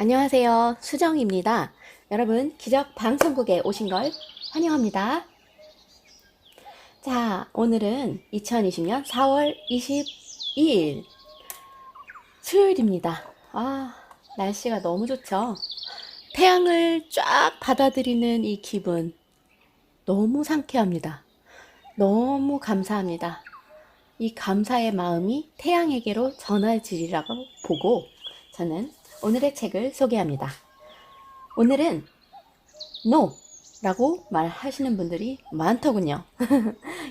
안녕하세요. 수정입니다. 여러분, 기적 방송국에 오신 걸 환영합니다. 자, 오늘은 2020년 4월 22일 수요일입니다. 날씨가 너무 좋죠? 태양을 쫙 받아들이는 이 기분 너무 상쾌합니다. 너무 감사합니다. 이 감사의 마음이 태양에게로 전해지리라고 보고 저는 오늘의 책을 소개합니다. 오늘은 No 라고 말하시는 분들이 많더군요.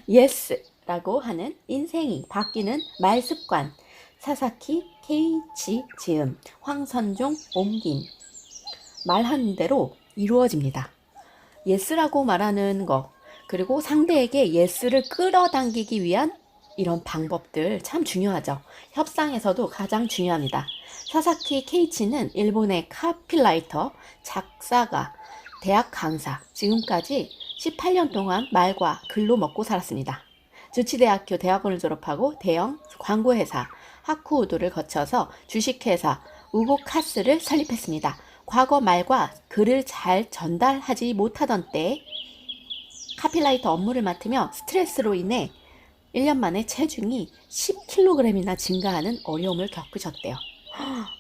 Yes 라고 하는 인생이 바뀌는 말습관, 사사키 케이치 지음, 황선종 옮김. 말하는 대로 이루어집니다. Yes라고 말하는 것, 그리고 상대에게 Yes를 끌어당기기 위한 이런 방법들 참 중요하죠. 협상에서도 가장 중요합니다. 사사키 케이치는 일본의 카피라이터, 작사가, 대학 강사, 지금까지 18년 동안 말과 글로 먹고 살았습니다. 주치대학교 대학원을 졸업하고 대형 광고회사 하쿠우드를 거쳐서 주식회사 우고카스를 설립했습니다. 과거 말과 글을 잘 전달하지 못하던 때 카피라이터 업무를 맡으며 스트레스로 인해 1년 만에 체중이 10kg이나 증가하는 어려움을 겪으셨대요.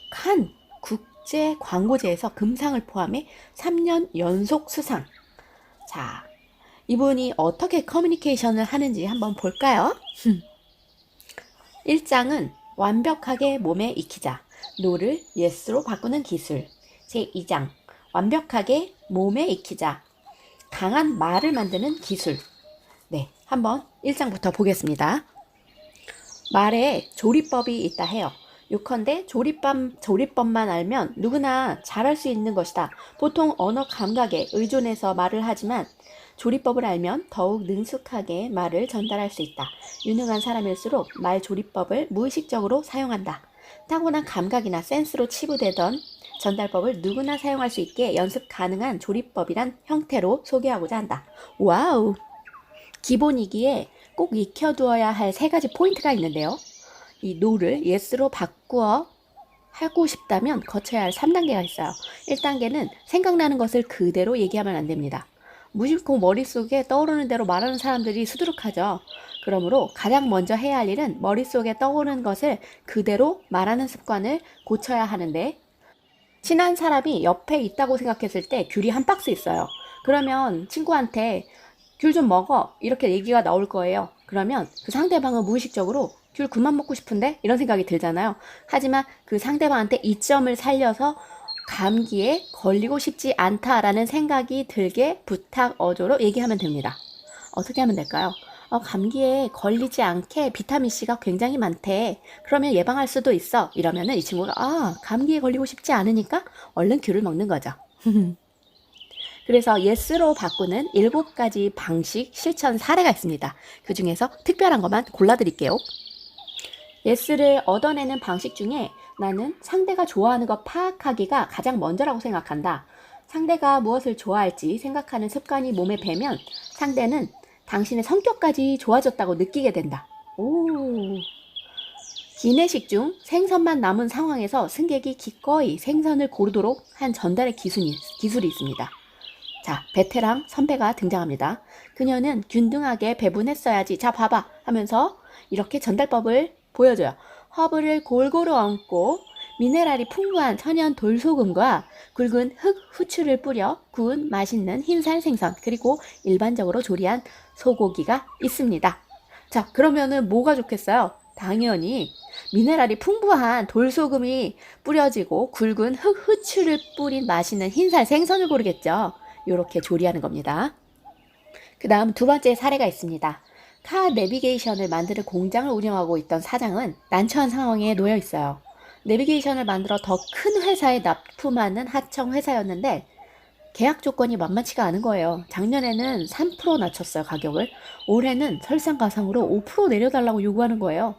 칸 국제 광고제에서 금상을 포함해 3년 연속 수상. 자, 이분이 어떻게 커뮤니케이션을 하는지 한번 볼까요? 1장은 완벽하게 몸에 익히자. no를 yes로 바꾸는 기술. 제2장 완벽하게 몸에 익히자. 강한 말을 만드는 기술. 네, 한번 1장부터 보겠습니다. 말에 조리법이 있다 해요. 요컨대 조리법만 알면 누구나 잘할 수 있는 것이다. 보통 언어 감각에 의존해서 말을 하지만 조리법을 알면 더욱 능숙하게 말을 전달할 수 있다. 유능한 사람일수록 말 조리법을 무의식적으로 사용한다. 타고난 감각이나 센스로 치부되던 전달법을 누구나 사용할 수 있게 연습 가능한 조리법이란 형태로 소개하고자 한다. 와우! 기본이기에 꼭 익혀두어야 할 3가지 포인트가 있는데요. 이 no를 yes로 바꾸어 하고 싶다면 거쳐야 할 3단계가 있어요. 1단계는 생각나는 것을 그대로 얘기하면 안 됩니다. 무심코 머릿속에 떠오르는 대로 말하는 사람들이 수두룩하죠. 그러므로 가장 먼저 해야 할 일은 머릿속에 떠오르는 것을 그대로 말하는 습관을 고쳐야 하는데, 친한 사람이 옆에 있다고 생각했을 때 귤이 한 박스 있어요. 그러면 친구한테 귤 좀 먹어 이렇게 얘기가 나올 거예요. 그러면 그 상대방은 무의식적으로 귤 그만 먹고 싶은데 이런 생각이 들잖아요. 하지만 그 상대방한테 이점을 살려서 감기에 걸리고 싶지 않다라는 생각이 들게 부탁 어조로 얘기하면 됩니다. 어떻게 하면 될까요? 감기에 걸리지 않게 비타민C가 굉장히 많대. 그러면 예방할 수도 있어. 이러면은 이 친구가 감기에 걸리고 싶지 않으니까 얼른 귤을 먹는 거죠. 그래서 yes로 바꾸는 7가지 방식 실천 사례가 있습니다. 그 중에서 특별한 것만 골라드릴게요. yes를 얻어내는 방식 중에 나는 상대가 좋아하는 것 파악하기가 가장 먼저라고 생각한다. 상대가 무엇을 좋아할지 생각하는 습관이 몸에 배면 상대는 당신의 성격까지 좋아졌다고 느끼게 된다. 기내식 중 생선만 남은 상황에서 승객이 기꺼이 생선을 고르도록 한 전달의 기술이 있습니다. 자, 베테랑 선배가 등장합니다. 그녀는 균등하게 배분했어야지. 자, 봐봐 하면서 이렇게 전달법을 보여줘요. 허브를 골고루 얹고 미네랄이 풍부한 천연 돌소금과 굵은 흑 후추를 뿌려 구운 맛있는 흰살 생선, 그리고 일반적으로 조리한 소고기가 있습니다. 자, 그러면은 뭐가 좋겠어요? 당연히 미네랄이 풍부한 돌소금이 뿌려지고 굵은 흑 후추를 뿌린 맛있는 흰살 생선을 고르겠죠. 이렇게 조리하는 겁니다. 그 다음 2번째 사례가 있습니다. 카 내비게이션을 만드는 공장을 운영하고 있던 사장은 난처한 상황에 놓여 있어요. 내비게이션을 만들어 더 큰 회사에 납품하는 하청 회사였는데 계약 조건이 만만치가 않은 거예요. 작년에는 3% 낮췄어요, 가격을. 올해는 설상가상으로 5% 내려달라고 요구하는 거예요.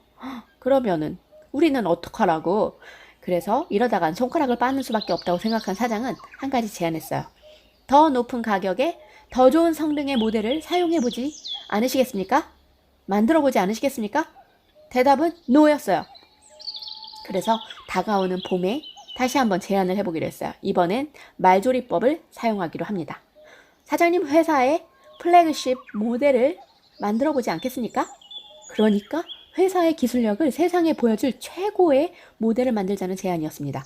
그러면은 우리는 어떡하라고. 그래서 이러다간 손가락을 빠는 수밖에 없다고 생각한 사장은 한 가지 제안했어요. 더 높은 가격에 더 좋은 성능의 모델을 사용해보지 않으시겠습니까? 만들어보지 않으시겠습니까? 대답은 NO였어요. 그래서 다가오는 봄에 다시 한번 제안을 해보기로 했어요. 이번엔 말조리법을 사용하기로 합니다. 사장님 회사에 플래그십 모델을 만들어 보지 않겠습니까? 그러니까 회사의 기술력을 세상에 보여줄 최고의 모델을 만들자는 제안이었습니다.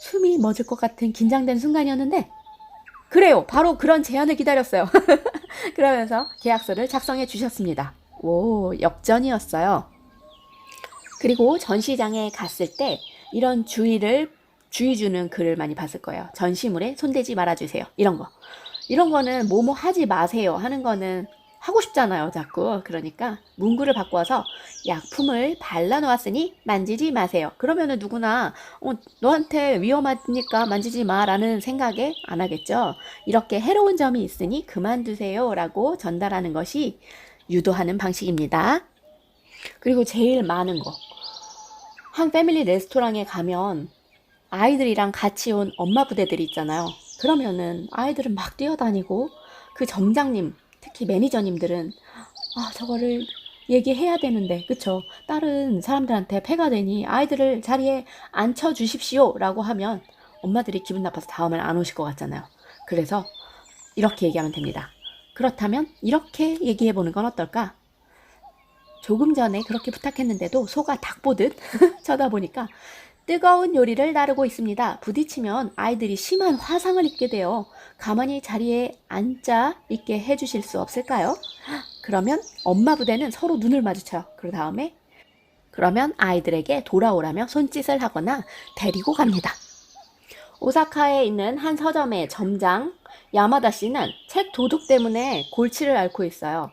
숨이 멎을 것 같은 긴장된 순간이었는데 그래요. 바로 그런 제안을 기다렸어요. 그러면서 계약서를 작성해 주셨습니다. 오, 역전이었어요. 그리고 전시장에 갔을 때 이런 주의 주는 글을 많이 봤을 거예요. 전시물에 손대지 말아주세요. 이런 거. 이런 거는 뭐뭐 하지 마세요 하는 거는 하고 싶잖아요, 자꾸. 그러니까 문구를 바꿔서 약품을 발라놓았으니 만지지 마세요. 그러면은 누구나 너한테 위험하니까 만지지 마라는 생각에 안 하겠죠. 이렇게 해로운 점이 있으니 그만두세요 라고 전달하는 것이 유도하는 방식입니다. 그리고 제일 많은 거. 한 패밀리 레스토랑에 가면 아이들이랑 같이 온 엄마 부대들이 있잖아요. 그러면은 아이들은 막 뛰어다니고 그 점장님, 특히 매니저님들은 저거를 얘기해야 되는데 그쵸? 다른 사람들한테 폐가 되니 아이들을 자리에 앉혀주십시오 라고 하면 엄마들이 기분 나빠서 다음엔 안 오실 것 같잖아요. 그래서 이렇게 얘기하면 됩니다. 그렇다면 이렇게 얘기해보는 건 어떨까? 조금 전에 그렇게 부탁했는데도 소가 닭 보듯 쳐다보니까 뜨거운 요리를 나르고 있습니다. 부딪히면 아이들이 심한 화상을 입게 돼요. 가만히 자리에 앉아 있게 해주실 수 없을까요? 그러면 엄마 부대는 서로 눈을 마주쳐요. 그 다음에 그러면 아이들에게 돌아오라며 손짓을 하거나 데리고 갑니다. 오사카에 있는 한 서점의 점장 야마다 씨는 책 도둑 때문에 골치를 앓고 있어요.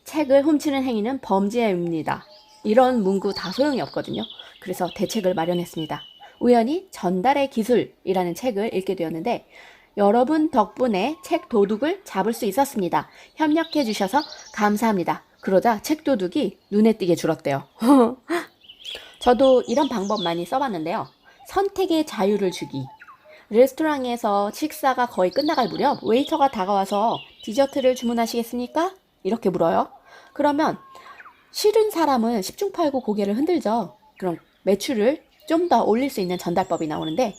책을 훔치는 행위는 범죄입니다. 이런 문구 다 소용이 없거든요. 그래서 대책을 마련했습니다. 우연히 전달의 기술이라는 책을 읽게 되었는데 여러분 덕분에 책 도둑을 잡을 수 있었습니다. 협력해 주셔서 감사합니다. 그러자 책 도둑이 눈에 띄게 줄었대요. 저도 이런 방법 많이 써봤는데요. 선택의 자유를 주기. 레스토랑에서 식사가 거의 끝나갈 무렵 웨이터가 다가와서 디저트를 주문하시겠습니까? 이렇게 물어요. 그러면 싫은 사람은 10중 8구 고개를 흔들죠. 그럼 매출을 좀 더 올릴 수 있는 전달법이 나오는데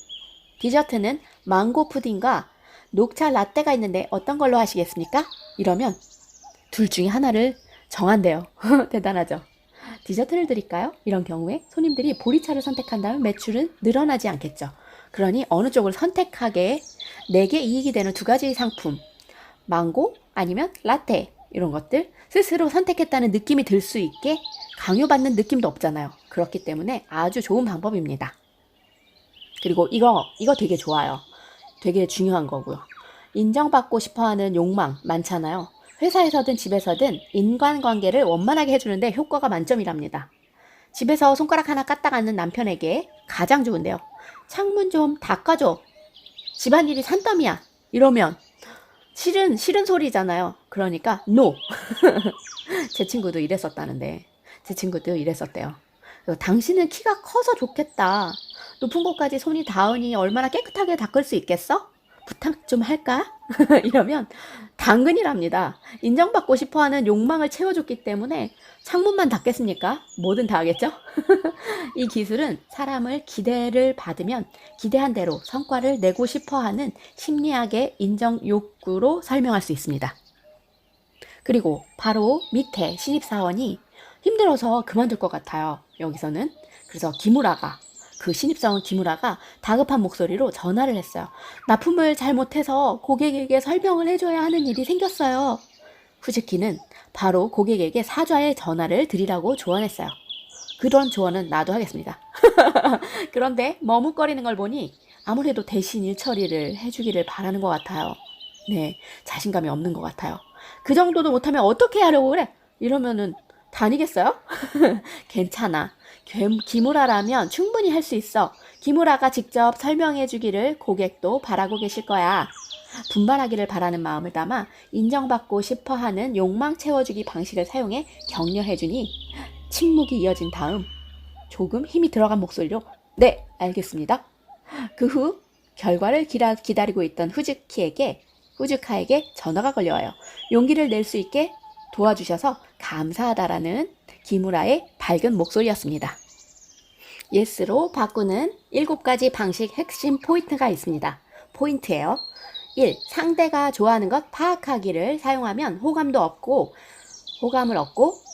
디저트는 망고 푸딩과 녹차 라떼가 있는데 어떤 걸로 하시겠습니까? 이러면 둘 중에 하나를 정한대요. 대단하죠? 디저트를 드릴까요? 이런 경우에 손님들이 보리차를 선택한다면 매출은 늘어나지 않겠죠. 그러니 어느 쪽을 선택하게 내게 이익이 되는 두 가지 상품, 망고 아니면 라떼 이런 것들 스스로 선택했다는 느낌이 들 수 있게 강요받는 느낌도 없잖아요. 그렇기 때문에 아주 좋은 방법입니다. 그리고 이거 되게 좋아요. 되게 중요한 거고요. 인정받고 싶어하는 욕망 많잖아요. 회사에서든 집에서든 인간관계를 원만하게 해주는데 효과가 만점이랍니다. 집에서 손가락 하나 까딱 앉는 남편에게 가장 좋은데요. 창문 좀 닦아줘. 집안일이 산더미야. 이러면 싫은 소리잖아요. 그러니까 no. 제 친구도 이랬었다는데 제 친구도 이랬었대요. 당신은 키가 커서 좋겠다. 높은 곳까지 손이 닿으니 얼마나 깨끗하게 닦을 수 있겠어? 부탁 좀 할까? 이러면 당근이랍니다. 인정받고 싶어하는 욕망을 채워줬기 때문에 창문만 닫겠습니까? 뭐든 다 하겠죠? 이 기술은 사람을 기대를 받으면 기대한 대로 성과를 내고 싶어하는 심리학의 인정 욕구로 설명할 수 있습니다. 그리고 바로 밑에 신입사원이 힘들어서 그만둘 것 같아요. 여기서는. 그래서 그 신입사원 기무라가 다급한 목소리로 전화를 했어요. 납품을 잘못해서 고객에게 설명을 해줘야 하는 일이 생겼어요. 후즈키는 바로 고객에게 사과의 전화를 드리라고 조언했어요. 그런 조언은 나도 하겠습니다. 그런데 머뭇거리는 걸 보니 아무래도 대신 일 처리를 해주기를 바라는 것 같아요. 네, 자신감이 없는 것 같아요. 그 정도도 못하면 어떻게 하려고 그래? 이러면은 다니겠어요? 괜찮아. 기무라라면 충분히 할 수 있어. 기무라가 직접 설명해 주기를 고객도 바라고 계실 거야. 분발하기를 바라는 마음을 담아 인정받고 싶어하는 욕망 채워주기 방식을 사용해 격려해 주니 침묵이 이어진 다음 조금 힘이 들어간 목소리로 네, 알겠습니다. 그 후 결과를 기다리고 있던 후즈카에게 전화가 걸려와요. 용기를 낼 수 있게 도와주셔서 감사하다라는 기무라의 밝은 목소리였습니다. yes로 바꾸는 7가지 방식 핵심 포인트가 있습니다. 포인트예요. 1. 상대가 좋아하는 것 파악하기를 사용하면 호감을 얻고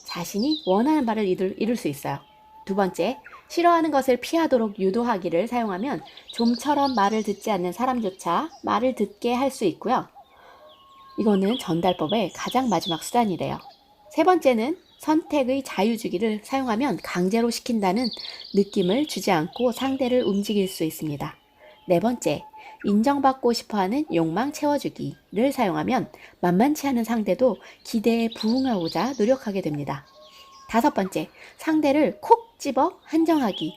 자신이 원하는 바를 이룰 수 있어요. 두 번째, 싫어하는 것을 피하도록 유도하기를 사용하면 좀처럼 말을 듣지 않는 사람조차 말을 듣게 할 수 있고요. 이거는 전달법의 가장 마지막 수단이래요. 세 번째는 선택의 자유주기를 사용하면 강제로 시킨다는 느낌을 주지 않고 상대를 움직일 수 있습니다. 네 번째, 인정받고 싶어하는 욕망 채워주기를 사용하면 만만치 않은 상대도 기대에 부응하고자 노력하게 됩니다. 다섯 번째, 상대를 콕 집어 한정하기.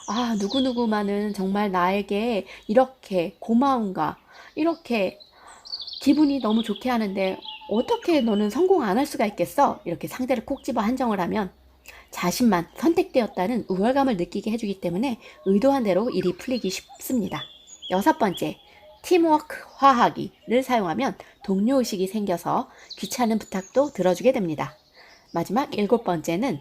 아, 누구누구만은 정말 나에게 이렇게 고마운가, 이렇게 기분이 너무 좋게 하는데 어떻게 너는 성공 안 할 수가 있겠어? 이렇게 상대를 콕 집어 한정을 하면 자신만 선택되었다는 우월감을 느끼게 해주기 때문에 의도한 대로 일이 풀리기 쉽습니다. 여섯 번째, 팀워크화하기를 사용하면 동료의식이 생겨서 귀찮은 부탁도 들어주게 됩니다. 마지막 7번째는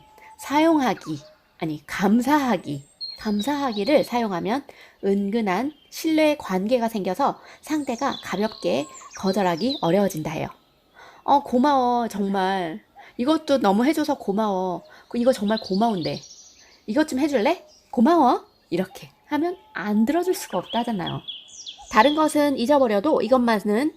감사하기를 사용하면 은근한 신뢰 관계가 생겨서 상대가 가볍게 거절하기 어려워진다 해요. 고마워, 정말. 이것도 너무 해줘서 고마워. 이거 정말 고마운데. 이것 좀 해줄래? 고마워. 이렇게 하면 안 들어줄 수가 없다잖아요. 다른 것은 잊어버려도 이것만은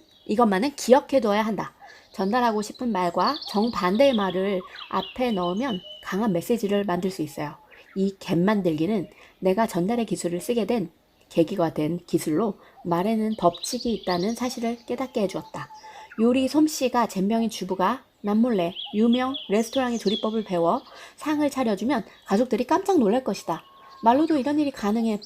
기억해둬야 한다. 전달하고 싶은 말과 정반대의 말을 앞에 넣으면 강한 메시지를 만들 수 있어요. 이 갭 만들기는 내가 전달의 기술을 쓰게 된 계기가 된 기술로 말에는 법칙이 있다는 사실을 깨닫게 해주었다. 요리 솜씨가 젬병인 주부가 남몰래 유명 레스토랑의 조리법을 배워 상을 차려주면 가족들이 깜짝 놀랄 것이다. 말로도 이런 일이 가능하며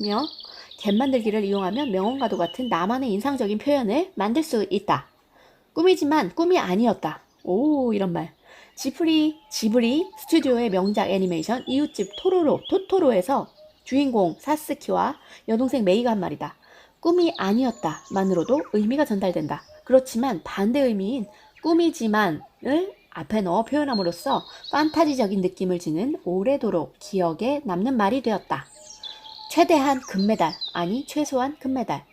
갭 만들기를 이용하면 명언과도 같은 나만의 인상적인 표현을 만들 수 있다. 꿈이지만 꿈이 아니었다. 오, 이런 말. 지브리 스튜디오의 명작 애니메이션 이웃집 토토로에서 주인공 사스키와 여동생 메이가 한 말이다. 꿈이 아니었다 만으로도 의미가 전달된다. 그렇지만 반대 의미인 꿈이지만을 앞에 넣어 표현함으로써 판타지적인 느낌을 지는 오래도록 기억에 남는 말이 되었다. 최대한 금메달, 아니 최소한 금메달.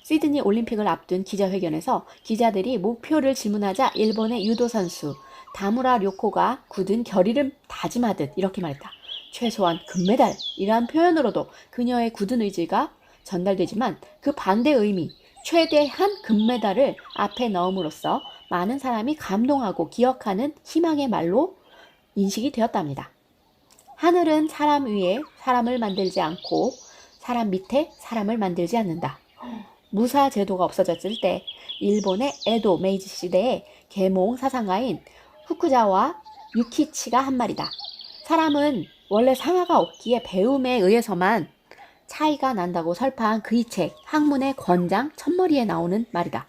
시드니 올림픽을 앞둔 기자회견에서 기자들이 목표를 질문하자 일본의 유도 선수 다무라 료코가 굳은 결의를 다짐하듯 이렇게 말했다. 최소한 금메달이란 표현으로도 그녀의 굳은 의지가 전달되지만 그 반대 의미, 최대한 금메달을 앞에 넣음으로써 많은 사람이 감동하고 기억하는 희망의 말로 인식이 되었답니다. 하늘은 사람 위에 사람을 만들지 않고 사람 밑에 사람을 만들지 않는다. 무사 제도가 없어졌을 때 일본의 에도 메이지 시대의 계몽 사상가인 후쿠자와 유키치가 한 말이다. 사람은 원래 상하가 없기에 배움에 의해서만 차이가 난다고 설파한 그의 책 학문의 권장 첫머리에 나오는 말이다.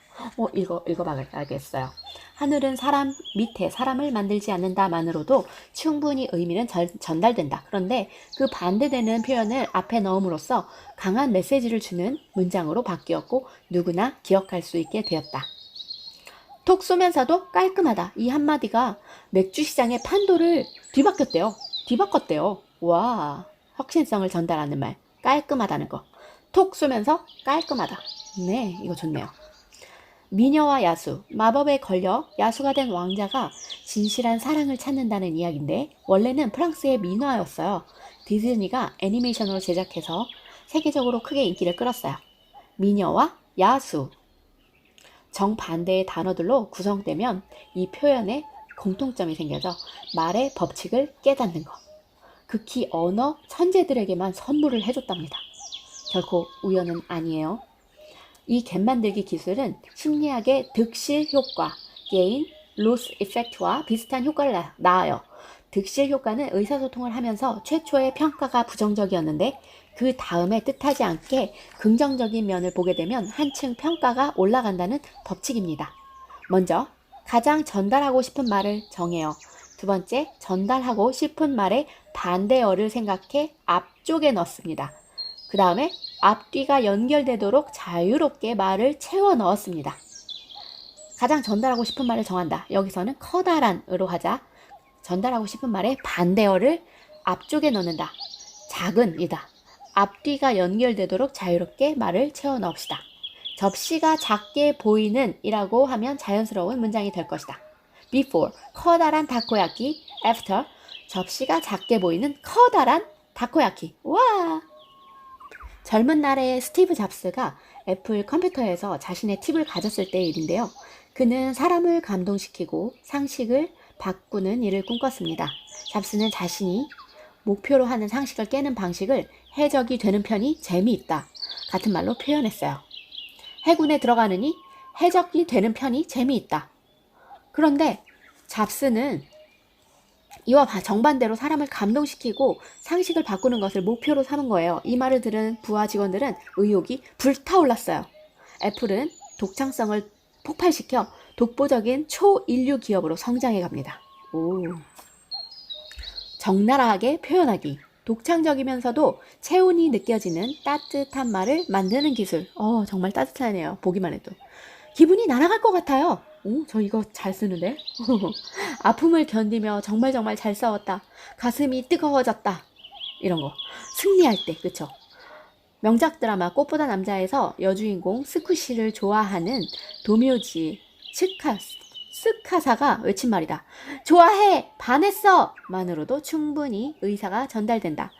읽어봐야겠어요. 하늘은 사람 밑에 사람을 만들지 않는다만으로도 충분히 의미는 전달된다. 그런데 그 반대되는 표현을 앞에 넣음으로써 강한 메시지를 주는 문장으로 바뀌었고 누구나 기억할 수 있게 되었다. 톡 쏘면서도 깔끔하다. 이 한마디가 맥주 시장의 판도를 뒤바꿨대요. 와, 혁신성을 전달하는 말. 깔끔하다는 거. 톡 쏘면서 깔끔하다. 네, 이거 좋네요. 미녀와 야수, 마법에 걸려 야수가 된 왕자가 진실한 사랑을 찾는다는 이야기인데 원래는 프랑스의 민화였어요. 디즈니가 애니메이션으로 제작해서 세계적으로 크게 인기를 끌었어요. 미녀와 야수. 정반대의 단어들로 구성되면 이 표현에 공통점이 생겨져 말의 법칙을 깨닫는 것. 극히 언어 천재들에게만 선물을 해줬답니다. 결코 우연은 아니에요. 이 갭 만들기 기술은 심리학의 득실 효과, 게인, 로스 이펙트와 비슷한 효과를 낳아요. 득실 효과는 의사소통을 하면서 최초의 평가가 부정적이었는데 그 다음에 뜻하지 않게 긍정적인 면을 보게 되면 한층 평가가 올라간다는 법칙입니다. 먼저 가장 전달하고 싶은 말을 정해요. 두 번째, 전달하고 싶은 말의 반대어를 생각해 앞쪽에 넣습니다. 그 다음에 앞뒤가 연결되도록 자유롭게 말을 채워 넣었습니다. 가장 전달하고 싶은 말을 정한다. 여기서는 커다란으로 하자. 전달하고 싶은 말의 반대어를 앞쪽에 넣는다. 작은이다. 앞뒤가 연결되도록 자유롭게 말을 채워 넣읍시다. 접시가 작게 보이는 이라고 하면 자연스러운 문장이 될 것이다. Before, 커다란 다코야키. After, 접시가 작게 보이는 커다란 다코야키. 와! 젊은 날에 스티브 잡스가 애플 컴퓨터에서 자신의 팁을 가졌을 때의 일인데요. 그는 사람을 감동시키고 상식을 바꾸는 일을 꿈꿨습니다. 잡스는 자신이 목표로 하는 상식을 깨는 방식을 해적이 되는 편이 재미있다 같은 말로 표현했어요. 해군에 들어가느니 해적이 되는 편이 재미있다. 그런데 잡스는 이와 정반대로 사람을 감동시키고 상식을 바꾸는 것을 목표로 삼은 거예요. 이 말을 들은 부하 직원들은 의욕이 불타올랐어요. 애플은 독창성을 폭발시켜 독보적인 초인류 기업으로 성장해 갑니다. 오. 적나라하게 표현하기. 독창적이면서도 체온이 느껴지는 따뜻한 말을 만드는 기술. 정말 따뜻하네요. 보기만 해도. 기분이 날아갈 것 같아요. 저 이거 잘 쓰는데? 아픔을 견디며 정말 잘 싸웠다. 가슴이 뜨거워졌다. 이런 거. 승리할 때, 그쵸? 명작 드라마 꽃보다 여주인공 스쿠시를 좋아하는 도묘지 스카사가 외친 말이다. 좋아해! 반했어! 만으로도 충분히 의사가 전달된다.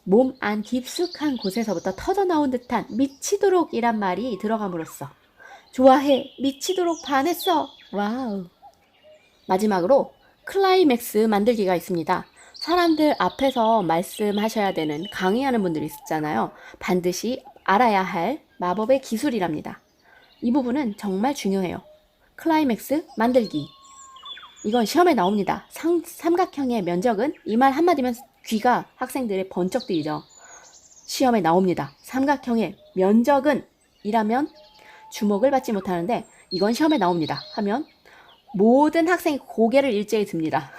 몸 안 깊숙한 곳에서부터 터져나온 듯한 미치도록 이란 말이 들어감으로써 좋아해! 미치도록 반했어! 와우! 마지막으로 클라이맥스 만들기가 있습니다. 사람들 앞에서 말씀하셔야 되는 강의하는 분들이 있잖아요. 반드시 알아야 할 마법의 기술이랍니다. 이 부분은 정말 중요해요. 클라이맥스 만들기. 이건 시험에 나옵니다. 삼각형의 면적은 이 말 한마디면 귀가 학생들의 번쩍 뜨이죠. 시험에 나옵니다. 삼각형의 면적은 이라면 주목을 받지 못하는데 이건 시험에 나옵니다. 하면 모든 학생이 고개를 일제히 듭니다.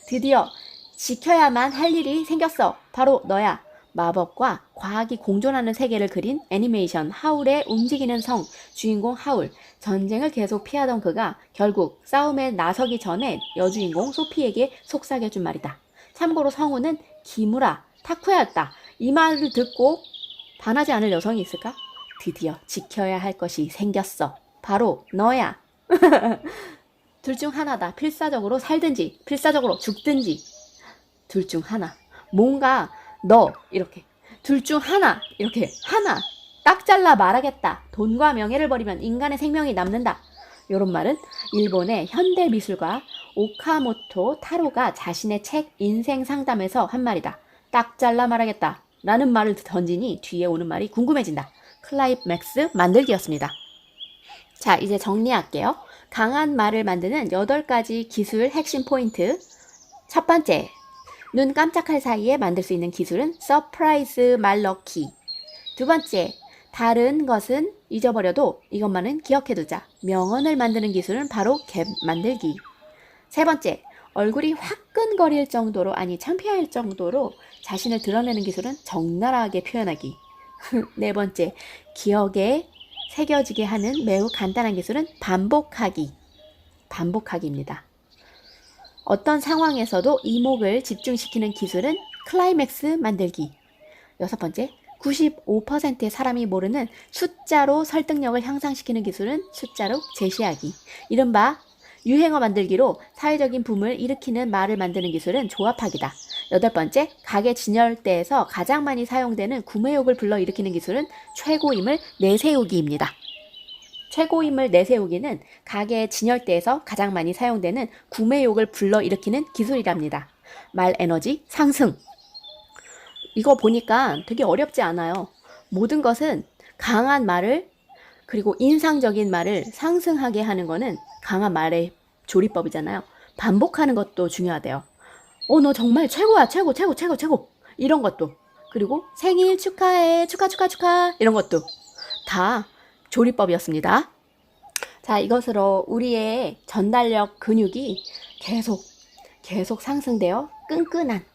드디어 지켜야만 할 일이 생겼어. 바로 너야. 마법과 과학이 공존하는 세계를 그린 애니메이션 하울의 움직이는 성. 주인공 하울. 전쟁을 계속 피하던 그가 결국 싸움에 나서기 전에 여주인공 소피에게 속삭여준 말이다. 참고로 성우는 기무라 타쿠야였다. 이 말을 듣고 반하지 않을 여성이 있을까? 드디어 지켜야 할 것이 생겼어. 바로 너야. 둘 중 하나다. 필사적으로 살든지 필사적으로 죽든지. 둘 중 하나. 뭔가 너 이렇게 둘 중 하나 이렇게 하나 딱 잘라 말하겠다. 돈과 명예를 버리면 인간의 생명이 남는다. 이런 말은 일본의 현대미술가 오카모토 타로가 자신의 책 인생 상담에서 한 말이다. 딱 잘라 말하겠다 라는 말을 던지니 뒤에 오는 말이 궁금해진다. 클라이맥스 만들기였습니다. 자, 이제 정리할게요. 강한 말을 만드는 8가지 기술 핵심 포인트. 첫 번째, 눈 깜짝할 사이에 만들 수 있는 기술은 서프라이즈 말 넣기. 두 번째, 다른 것은 잊어버려도 이것만은 기억해두자. 명언을 만드는 기술은 바로 갭 만들기. 세 번째, 얼굴이 화끈거릴 정도로 아니 창피할 정도로 자신을 드러내는 기술은 적나라하게 표현하기. 네 번째, 기억에 새겨지게 하는 매우 간단한 기술은 반복하기입니다. 어떤 상황에서도 이목을 집중시키는 기술은 클라이맥스 만들기. 여섯 번째, 95%의 사람이 모르는 숫자로 설득력을 향상시키는 기술은 숫자로 제시하기. 이른바 유행어 만들기로 사회적인 붐을 일으키는 말을 만드는 기술은 조합하기다. 여덟 번째, 가게 진열대에서 가장 많이 사용되는 구매욕을 불러일으키는 기술은 최고임을 내세우기입니다. 최고임을 내세우기는 가게 진열대에서 가장 많이 사용되는 구매욕을 불러일으키는 기술이랍니다. 말 에너지 상승. 이거 보니까 되게 어렵지 않아요. 모든 것은 강한 말을 그리고 인상적인 말을 상승하게 하는 거는 강한 말의 조리법이잖아요. 반복하는 것도 중요하대요. 너 정말 최고야. 최고. 이런 것도. 그리고 생일 축하해. 축하. 이런 것도 다 조리법이었습니다. 자, 이것으로 우리의 전달력 근육이 계속 상승되어 끈끈한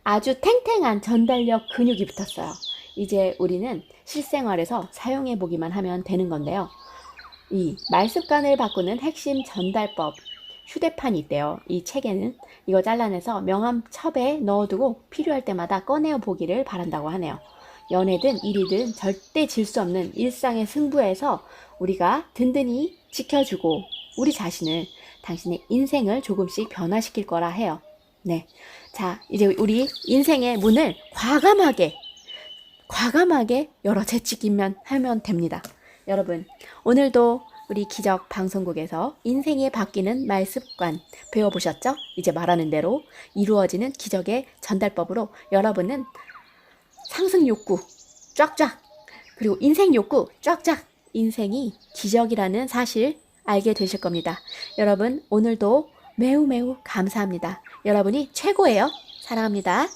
아주 탱탱한 전달력 근육이 붙었어요. 이제 우리는 실생활에서 사용해 보기만 하면 되는 건데요. 이 말습관을 바꾸는 핵심 전달법 휴대판이 있대요. 이 책에는 이거 잘라내서 명함 첩에 넣어두고 필요할 때마다 꺼내어 보기를 바란다고 하네요. 연애든 일이든 절대 질 수 없는 일상의 승부에서 우리가 든든히 지켜주고 우리 자신을, 당신의 인생을 조금씩 변화시킬 거라 해요. 네. 자, 이제 우리 인생의 문을 과감하게 열어 제치기만 하면 됩니다. 여러분, 오늘도 우리 기적 방송국에서 인생이 바뀌는 말습관 배워보셨죠? 이제 말하는 대로 이루어지는 기적의 전달법으로 여러분은 상승 욕구 쫙쫙, 그리고 인생 욕구 쫙쫙, 인생이 기적이라는 사실 알게 되실 겁니다. 여러분, 오늘도 매우 감사합니다. 여러분이 최고예요. 사랑합니다.